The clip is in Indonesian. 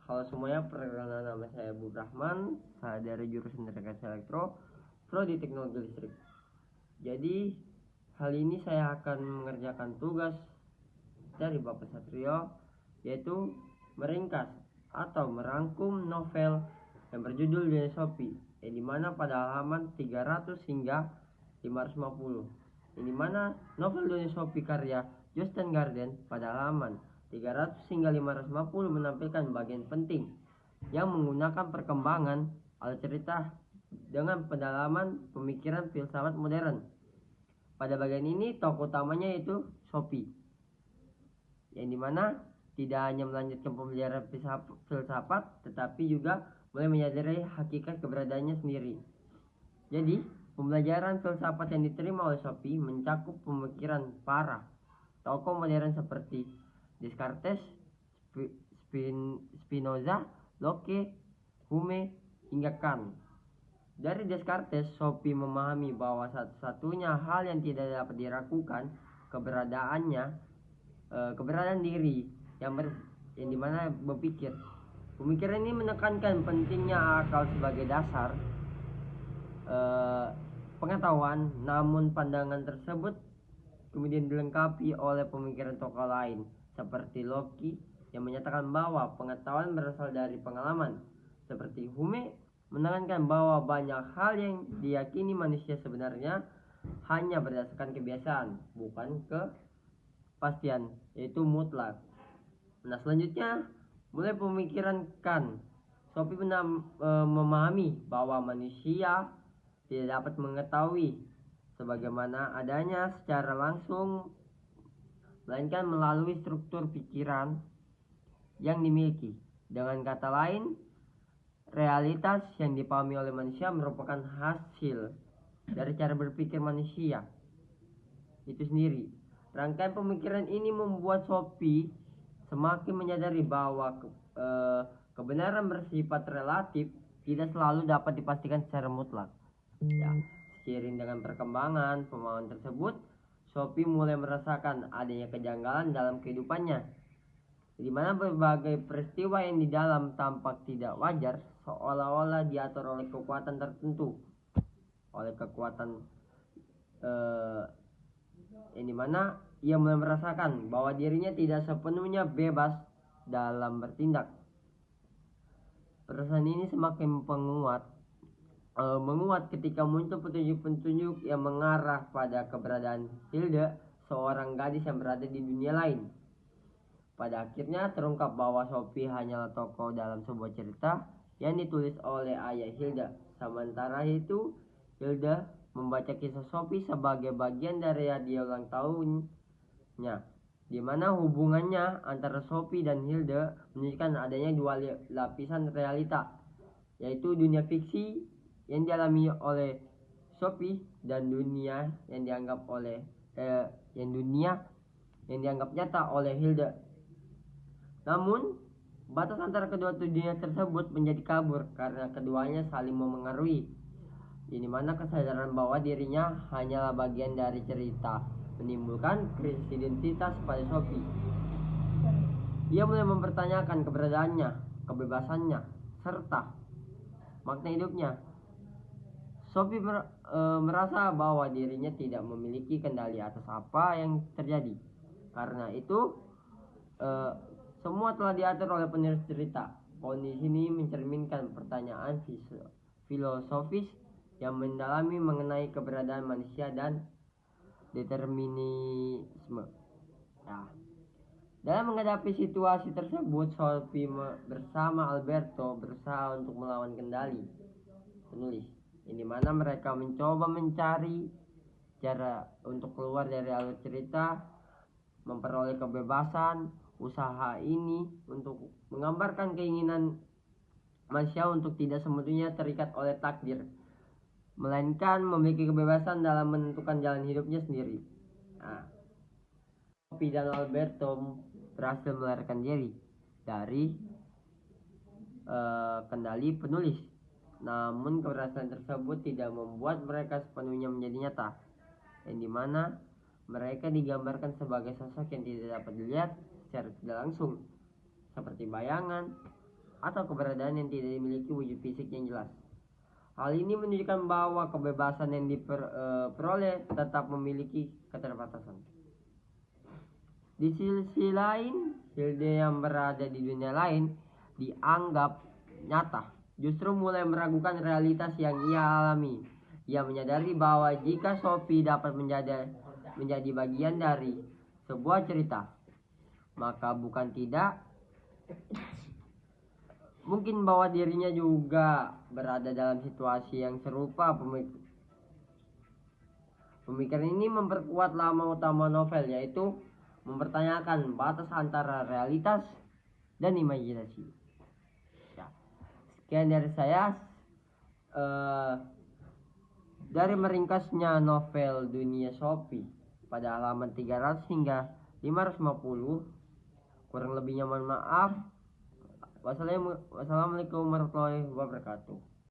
Halo semuanya, perkenalkan nama saya Bu Rahman. Saya dari jurusan Rekayasa Elektro, Prodi Teknologi Listrik. Jadi, hal ini saya akan mengerjakan tugas dari Bapak Satrio, yaitu meringkas atau merangkum novel yang berjudul Dunia Shopee, yang dimana pada halaman 300 hingga 550. Yang dimana novel Dunia Shopee karya Justin Garden pada halaman 300 hingga 550 menampilkan bagian penting yang menggunakan perkembangan alur cerita dengan pendalaman pemikiran filsafat modern. Pada bagian ini tokoh utamanya yaitu Shopee, yang dimana tidak hanya melanjutkan pembelajaran filsafat, tetapi juga mulai menyadari hakikat keberadaannya sendiri. Jadi, pembelajaran filsafat yang diterima oleh Shopee mencakup pemikiran para tokoh modern seperti Descartes, Spinoza, Locke, Hume, hingga Kant. Dari Descartes, Shopee memahami bahwa satu-satunya hal yang tidak dapat diragukan keberadaan diri yang dimana berpikir. Pemikiran ini menekankan pentingnya akal sebagai dasar pengetahuan, namun pandangan tersebut kemudian dilengkapi oleh pemikiran tokoh lain seperti Locke yang menyatakan bahwa pengetahuan berasal dari pengalaman, seperti Hume menekankan bahwa banyak hal yang diyakini manusia sebenarnya hanya berdasarkan kebiasaan, bukan kepastian, yaitu mutlak. Nah, selanjutnya mulai pemikiran Kant. Shopee memahami bahwa manusia tidak dapat mengetahui sebagaimana adanya secara langsung, melainkan melalui struktur pikiran yang dimiliki. Dengan kata lain, realitas yang dipahami oleh manusia merupakan hasil dari cara berpikir manusia itu sendiri. Rangkaian pemikiran ini membuat Shopee semakin menyadari bahwa kebenaran bersifat relatif, tidak selalu dapat dipastikan secara mutlak. Ya, seiring dengan perkembangan pemahaman tersebut, Shopee mulai merasakan adanya kejanggalan dalam kehidupannya, di mana berbagai peristiwa yang di dalam tampak tidak wajar, seolah-olah diatur oleh kekuatan tertentu, oleh kekuatan yang dimana ia mulai merasakan bahwa dirinya tidak sepenuhnya bebas dalam bertindak. Perasaan ini semakin menguat ketika muncul petunjuk-petunjuk yang mengarah pada keberadaan Hilda, seorang gadis yang berada di dunia lain. Pada akhirnya terungkap bahwa Shopee hanyalah tokoh dalam sebuah cerita yang ditulis oleh ayah Hilda. Sementara itu, Hilda membaca kisah Shopee sebagai bagian dari hadiah ulang tahunnya, di mana hubungannya antara Shopee dan Hilda menunjukkan adanya dua lapisan realita, yaitu dunia fiksi yang dialami oleh Shopee dan dunia yang dianggap nyata oleh Hilda. Namun, batas antara kedua dunia tersebut menjadi kabur karena keduanya saling memengaruhi, di mana kesadaran bahwa dirinya hanyalah bagian dari cerita menimbulkan krisis identitas pada Shopee. Ia mulai mempertanyakan keberadaannya, kebebasannya, serta makna hidupnya. Shopee merasa bahwa dirinya tidak memiliki kendali atas apa yang terjadi. Karena itu, semua telah diatur oleh penulis cerita. Kondisi ini mencerminkan pertanyaan filosofis yang mendalami mengenai keberadaan manusia dan determinisme. Ya. Dalam menghadapi situasi tersebut, Shopee bersama Alberto berusaha untuk melawan kendali penulis, ini mana mereka mencoba mencari cara untuk keluar dari alur cerita, memperoleh kebebasan. Usaha ini untuk menggambarkan keinginan manusia untuk tidak semuanya terikat oleh takdir, melainkan memiliki kebebasan dalam menentukan jalan hidupnya sendiri. Nah, Shopee dan Alberto berhasil melarikan diri dari kendali penulis. Namun keberhasilan tersebut tidak membuat mereka sepenuhnya menjadi nyata, yang dimana mereka digambarkan sebagai sosok yang tidak dapat dilihat secara tidak langsung, seperti bayangan atau keberadaan yang tidak dimiliki wujud fisik yang jelas. Hal ini menunjukkan bahwa kebebasan yang diperoleh tetap memiliki keterbatasan. Di sisi lain, Hilde yang berada di dunia lain dianggap nyata, justru mulai meragukan realitas yang ia alami. Ia menyadari bahwa jika Sophie dapat menjadi bagian dari sebuah cerita, maka bukan tidak mungkin bahwa dirinya juga berada dalam situasi yang serupa. Pemikiran ini memperkuat lama utama novel, yaitu mempertanyakan batas antara realitas dan imajinasi. Ya, sekian dari saya. Dari meringkasnya novel Dunia Sophie pada halaman 300 hingga 550, kurang lebihnya mohon maaf. Wassalamualaikum warahmatullahi wabarakatuh.